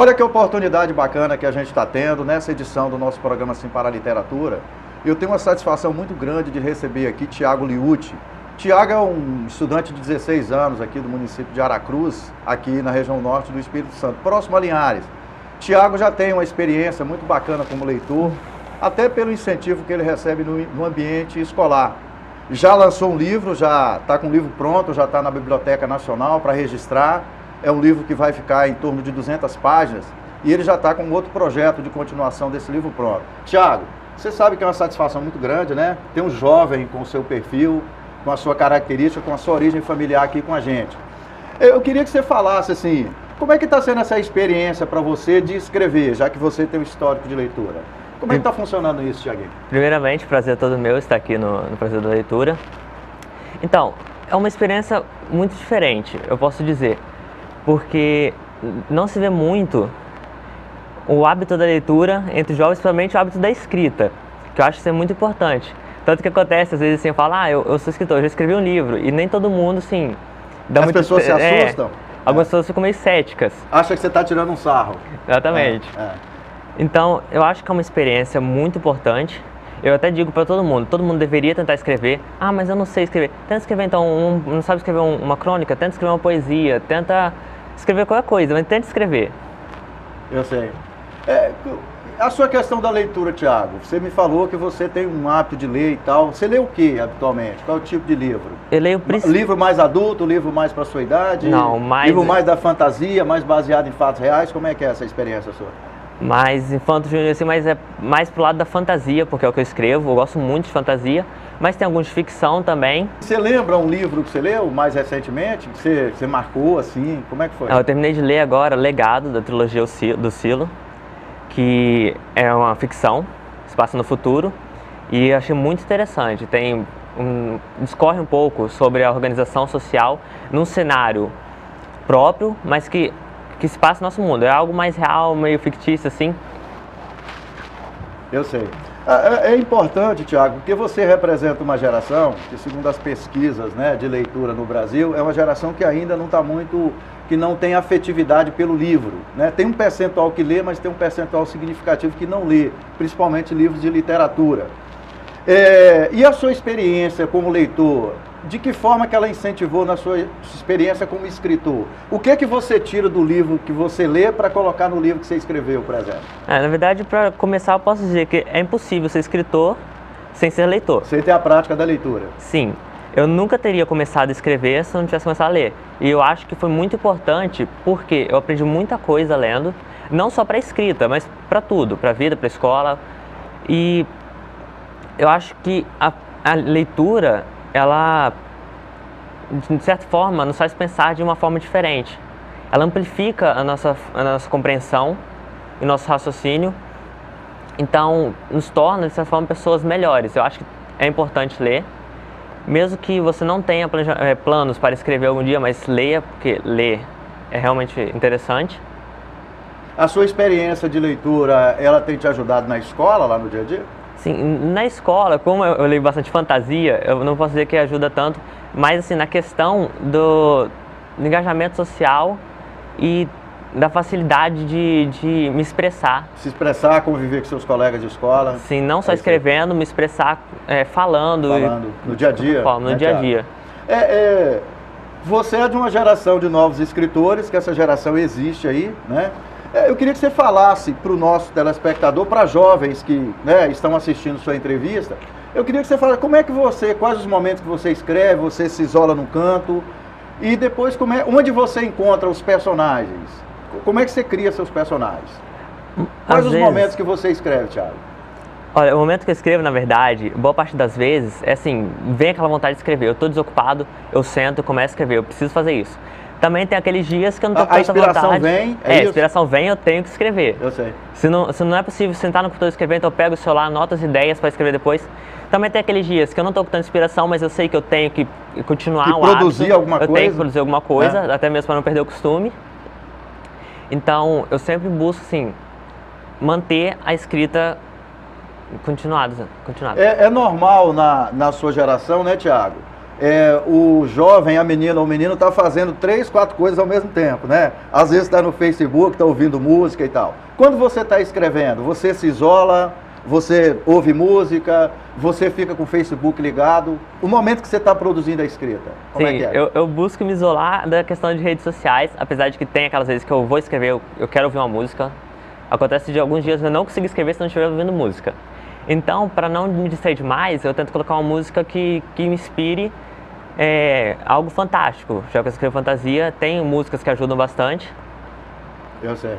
Olha que oportunidade bacana que a gente está tendo nessa edição do nosso programa Assim para a Literatura. Eu tenho uma satisfação muito grande de receber aqui Tiago Liucci. Tiago é um estudante de 16 anos aqui do município de Aracruz, aqui na região norte do Espírito Santo, próximo a Linhares. Tiago já tem uma experiência muito bacana como leitor, até pelo incentivo que ele recebe no ambiente escolar. Já lançou um livro, já está com o livro pronto, já está na Biblioteca Nacional para registrar. É um livro que vai ficar em torno de 200 páginas e ele já está com outro projeto de continuação desse livro pronto. Tiago, você sabe que é uma satisfação muito grande, né? Ter um jovem com o seu perfil, com a sua característica, com a sua origem familiar aqui com a gente. Eu queria que você falasse assim, como é que está sendo essa experiência para você de escrever, já que você tem um histórico de leitura? Como é que está funcionando isso, Tiaguinho? Primeiramente, prazer todo meu estar aqui no Prazer da Leitura. Então, é uma experiência muito diferente, eu posso dizer, porque não se vê muito o hábito da leitura entre jovens, principalmente o hábito da escrita, que eu acho que isso é muito importante. Tanto que acontece, às vezes, assim, eu falo, eu sou escritor, eu já escrevi um livro, e nem todo mundo, assim... As pessoas se assustam? Algumas pessoas ficam meio céticas. Acha que você está tirando um sarro. Exatamente. Então, eu acho que é uma experiência muito importante. Eu até digo para todo mundo deveria tentar escrever. Ah, mas eu não sei escrever. Tenta escrever, então, não sabe escrever uma crônica? Tenta escrever uma poesia, tenta escrever qualquer coisa, mas tenta escrever. Eu sei. A sua questão da leitura, Tiago, você me falou que você tem um hábito de ler e tal. Você lê o que habitualmente? Qual é o tipo de livro? Eu leio... Livro mais adulto, livro mais para sua idade? Não, mais... Livro mais da fantasia, mais baseado em fatos reais? Como é que é essa experiência sua? Mais infanto-juvenil, assim, mas é mais pro lado da fantasia, porque é o que eu escrevo, eu gosto muito de fantasia, mas tem alguns de ficção também. Você lembra um livro que você leu mais recentemente, que você marcou assim, como é que foi? Eu terminei de ler agora Legado, da trilogia do Silo, que é uma ficção, se passa no futuro, e eu achei muito interessante. Discorre um pouco sobre a organização social num cenário próprio, mas que se passa no nosso mundo. É algo mais real, meio fictício, assim. Eu sei. É importante, Tiago, porque você representa uma geração que, segundo as pesquisas, né, de leitura no Brasil, é uma geração que ainda não está muito... que não tem afetividade pelo livro, né? Tem um percentual que lê, mas tem um percentual significativo que não lê, principalmente livros de literatura. E a sua experiência como leitor, de que forma que ela incentivou na sua experiência como escritor? O que é que você tira do livro que você lê para colocar no livro que você escreveu, por exemplo? Na verdade, para começar, eu posso dizer que é impossível ser escritor sem ser leitor. Sem ter a prática da leitura. Sim. Eu nunca teria começado a escrever se eu não tivesse começado a ler. E eu acho que foi muito importante porque eu aprendi muita coisa lendo, não só para escrita, mas para tudo, para a vida, para a escola. E eu acho que a leitura, ela, de certa forma, nos faz pensar de uma forma diferente. Ela amplifica a nossa compreensão e nosso raciocínio, então nos torna, de certa forma, pessoas melhores. Eu acho que é importante ler. Mesmo que você não tenha planos para escrever algum dia, mas leia, porque ler é realmente interessante. A sua experiência de leitura, ela tem te ajudado na escola, lá no dia a dia? Sim, na escola, como eu leio bastante fantasia, eu não posso dizer que ajuda tanto, mas assim, na questão do engajamento social e da facilidade de me expressar. Se expressar, conviver com seus colegas de escola. Sim, não só escrevendo, me expressar falando. No dia a dia. No dia a dia. Você é de uma geração de novos escritores, que essa geração existe aí, né? Eu queria que você falasse para o nosso telespectador, para jovens que, né, estão assistindo sua entrevista, eu queria que você falasse quais os momentos que você escreve, você se isola num canto, e depois onde você encontra os personagens? Como é que você cria seus personagens? Quais os momentos que você escreve, Thiago? Olha, o momento que eu escrevo, na verdade, boa parte das vezes, é assim, vem aquela vontade de escrever. Eu estou desocupado, eu sento, começo a escrever, eu preciso fazer isso. Também tem aqueles dias que eu não estou com tanta vontade. A inspiração vem? A inspiração vem, eu tenho que escrever. Eu sei. Se não é possível sentar no computador e escrever, então eu pego o celular, anoto as ideias para escrever depois. Também tem aqueles dias que eu não estou com tanta inspiração, mas eu sei que eu tenho que continuar o hábito. Produzir alguma coisa. Eu tenho que produzir alguma coisa, até mesmo para não perder o costume. Então, eu sempre busco, assim, manter a escrita continuada. É normal na sua geração, né, Tiago? o jovem, a menina ou o menino está fazendo 3, 4 coisas ao mesmo tempo, né? Às vezes está no Facebook, está ouvindo música e tal. Quando você está escrevendo, você se isola, você ouve música, você fica com o Facebook ligado. O momento que você está produzindo a escrita, como Sim, é que é? eu busco me isolar da questão de redes sociais, apesar de que tem aquelas vezes que eu vou escrever, eu quero ouvir uma música. Acontece de alguns dias eu não consigo escrever se não estiver ouvindo música. Então, para não me distrair demais, eu tento colocar uma música que me inspire algo fantástico. Já que eu escrevo fantasia, tem músicas que ajudam bastante. Eu sei.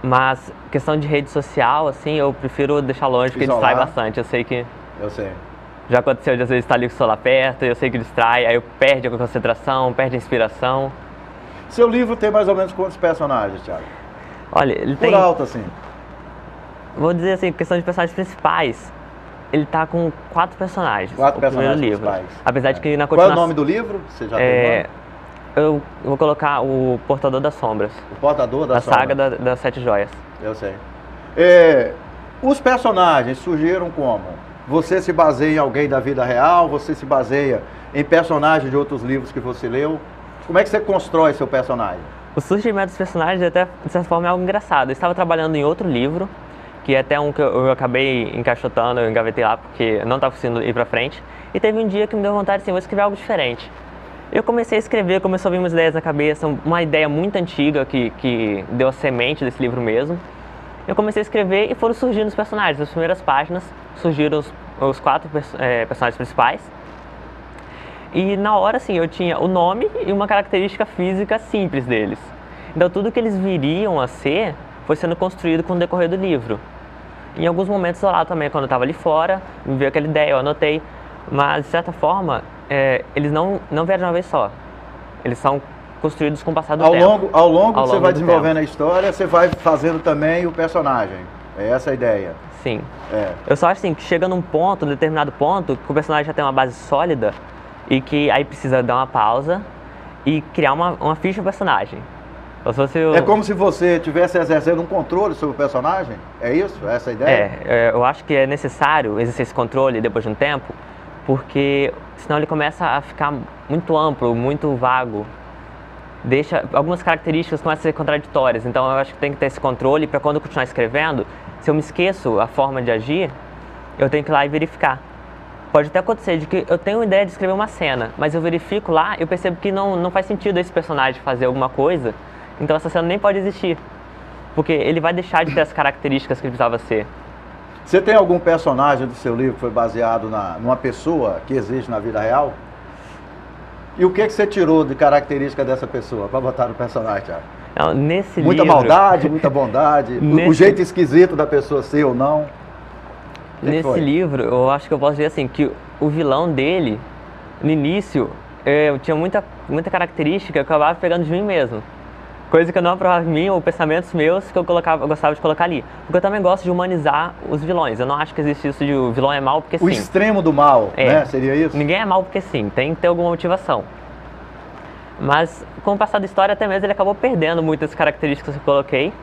Mas questão de rede social, assim, eu prefiro deixar longe, porque distrai bastante. Eu sei que... Eu sei. Já aconteceu de às vezes estar ali com o celular perto, eu sei que distrai, aí eu perde a concentração, perde a inspiração. Seu livro tem mais ou menos quantos personagens, Thiago? Olha, ele tem... Por alto, assim. Vou dizer assim, questão de personagens principais, ele tá com 4 personagens. 4 personagens livro. principais. Apesar de que na Qual é continuação... o nome do livro? Você já tem o nome? Eu vou colocar o Portador das Sombras. O Portador das Sombras. A saga das 7 joias. Eu sei. Os personagens surgiram como? Você se baseia em alguém da vida real? Você se baseia em personagens de outros livros que você leu? Como é que você constrói seu personagem? O surgimento dos personagens, até de certa forma, é algo engraçado. Eu estava trabalhando em outro livro, que é até um que eu acabei encaixotando, eu engavetei lá porque não estava conseguindo ir pra frente. E teve um dia que me deu vontade, assim, vou escrever algo diferente. Eu comecei a escrever, começou a vir umas ideias na cabeça, uma ideia muito antiga que deu a semente desse livro mesmo. Eu comecei a escrever e foram surgindo os personagens. Nas primeiras páginas surgiram os 4 personagens principais. E na hora, assim, eu tinha o nome e uma característica física simples deles. Então tudo que eles viriam a ser foi sendo construído com o decorrer do livro. Em alguns momentos lá também, quando eu estava ali fora, me veio aquela ideia, eu anotei. Mas, de certa forma, eles não vieram de uma vez só. Eles são construídos com o passar do tempo. Ao longo que você vai desenvolvendo a história, você vai fazendo também o personagem. É essa a ideia. Sim. Eu só acho assim, que chega num ponto, determinado ponto, que o personagem já tem uma base sólida e que aí precisa dar uma pausa e criar uma ficha do personagem. É como se você estivesse exercendo um controle sobre o personagem? É isso? É essa a ideia? Eu acho que é necessário exercer esse controle depois de um tempo, porque senão ele começa a ficar muito amplo, muito vago. Algumas características começam a ser contraditórias, então eu acho que tem que ter esse controle para quando eu continuar escrevendo, se eu me esqueço a forma de agir, eu tenho que ir lá e verificar. Pode até acontecer de que eu tenho uma ideia de escrever uma cena, mas eu verifico lá e eu percebo que não faz sentido esse personagem fazer alguma coisa, então essa cena nem pode existir, porque ele vai deixar de ter as características que ele precisava ser. Você tem algum personagem do seu livro que foi baseado numa pessoa que existe na vida real? E o que você tirou de característica dessa pessoa para botar no personagem, Thiago? Não, nesse muita livro... maldade, muita bondade, o jeito esquisito da pessoa ser ou não? Nesse livro, eu acho que eu posso dizer assim, que o vilão dele, no início, eu tinha muita característica que eu acabava pegando de mim mesmo. Coisa que eu não aprovava em mim, ou pensamentos meus que eu gostava de colocar ali. Porque eu também gosto de humanizar os vilões. Eu não acho que existe isso de o vilão é mal porque sim. O extremo do mal, né? Seria isso? Ninguém é mal porque sim, tem que ter alguma motivação. Mas com o passar da história, até mesmo ele acabou perdendo muitas características que eu coloquei.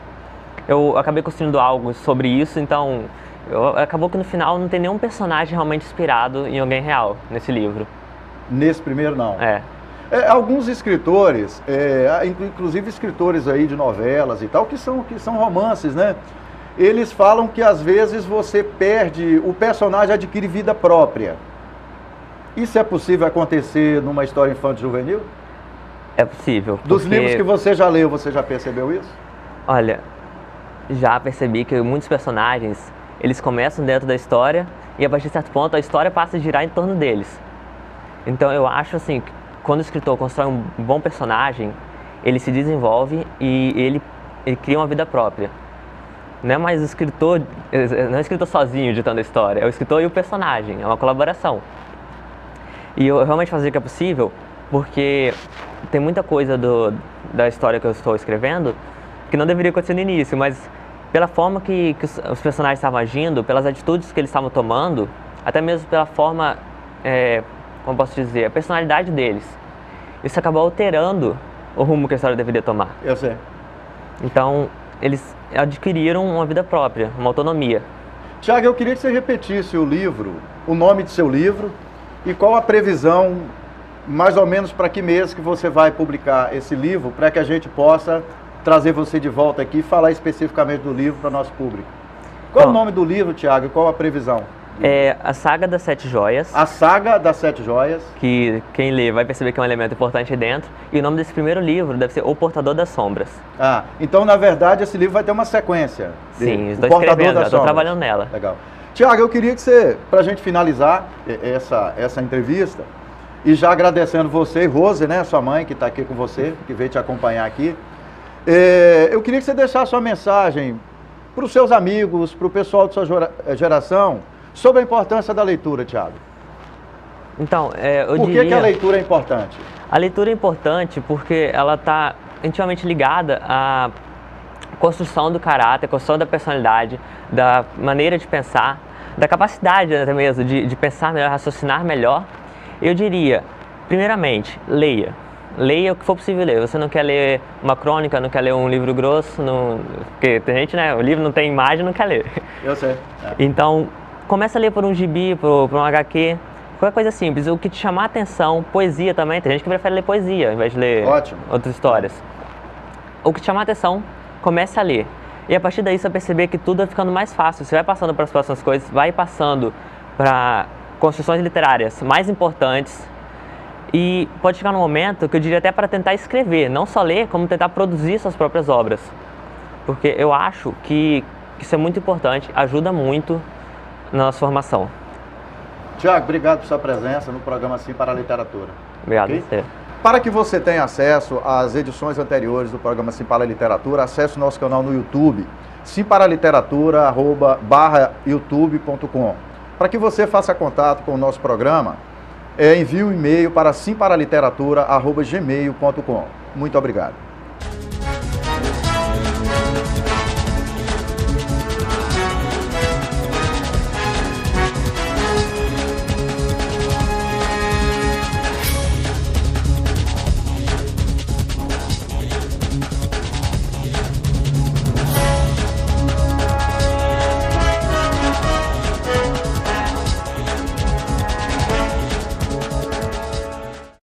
Eu acabei construindo algo sobre isso, então acabou que no final não tem nenhum personagem realmente inspirado em alguém real nesse livro. Nesse primeiro não? Alguns escritores, inclusive escritores aí de novelas e tal, que são romances, né? Eles falam que às vezes você perde, o personagem adquire vida própria. Isso é possível acontecer numa história infanto-juvenil? É possível. Dos livros que você já leu, você já percebeu isso? Olha, já percebi que muitos personagens, eles começam dentro da história e a partir de certo ponto a história passa a girar em torno deles. Então eu acho assim, quando o escritor constrói um bom personagem, ele se desenvolve e ele cria uma vida própria. Não é mais o escritor, não é o escritor sozinho ditando a história, é o escritor e o personagem, é uma colaboração. E eu realmente faço o que é possível, porque tem muita coisa da história que eu estou escrevendo que não deveria acontecer no início, mas pela forma que os personagens estavam agindo, pelas atitudes que eles estavam tomando, até mesmo pela forma, como posso dizer, a personalidade deles, isso acabou alterando o rumo que a história deveria tomar. Eu sei. Então, eles adquiriram uma vida própria, uma autonomia. Thiago, eu queria que você repetisse o livro, o nome do seu livro e qual a previsão mais ou menos para que mês que você vai publicar esse livro, para que a gente possa trazer você de volta aqui e falar especificamente do livro para o nosso público. Qual é o nome do livro, Tiago, e qual a previsão? É A Saga das Sete Joias. A Saga das Sete Joias. Que quem lê vai perceber que é um elemento importante aí dentro. E o nome desse primeiro livro deve ser O Portador das Sombras. Ah, então na verdade esse livro vai ter uma sequência. Sim, estou escrevendo, estou trabalhando nela. Legal. Tiago, eu queria que você, para a gente finalizar essa entrevista, e já agradecendo você e Rose, né, sua mãe que está aqui com você, que veio te acompanhar aqui, eu queria que você deixasse uma mensagem para os seus amigos, para o pessoal de sua geração, sobre a importância da leitura, Tiago. Então, Por que a leitura é importante? A leitura é importante porque ela está intimamente ligada à construção do caráter, construção da personalidade, da maneira de pensar, da capacidade até mesmo de pensar melhor, raciocinar melhor. Eu diria, primeiramente, leia. Leia o que for possível ler. Você não quer ler uma crônica, não quer ler um livro grosso, porque tem gente, né, o livro não tem imagem, não quer ler. Eu sei. Então, começa a ler por um gibi, por um HQ, qualquer coisa simples. O que te chamar a atenção, poesia também, tem gente que prefere ler poesia ao invés de ler outras histórias. O que te chamar a atenção, comece a ler. E a partir daí você vai perceber que tudo vai ficando mais fácil. Você vai passando para as próximas coisas, vai passando para construções literárias mais importantes. E pode chegar num momento que eu diria até para tentar escrever, não só ler, como tentar produzir suas próprias obras. Porque eu acho que isso é muito importante, ajuda muito na nossa formação. Tiago, obrigado por sua presença no programa Sim para a Literatura. Obrigado a você. Para que você tenha acesso às edições anteriores do programa Sim para a Literatura, acesse o nosso canal no YouTube, simparaliteratura.youtube.com. Para que você faça contato com o nosso programa, envie um e-mail para simparaliteratura.gmail.com. Muito obrigado.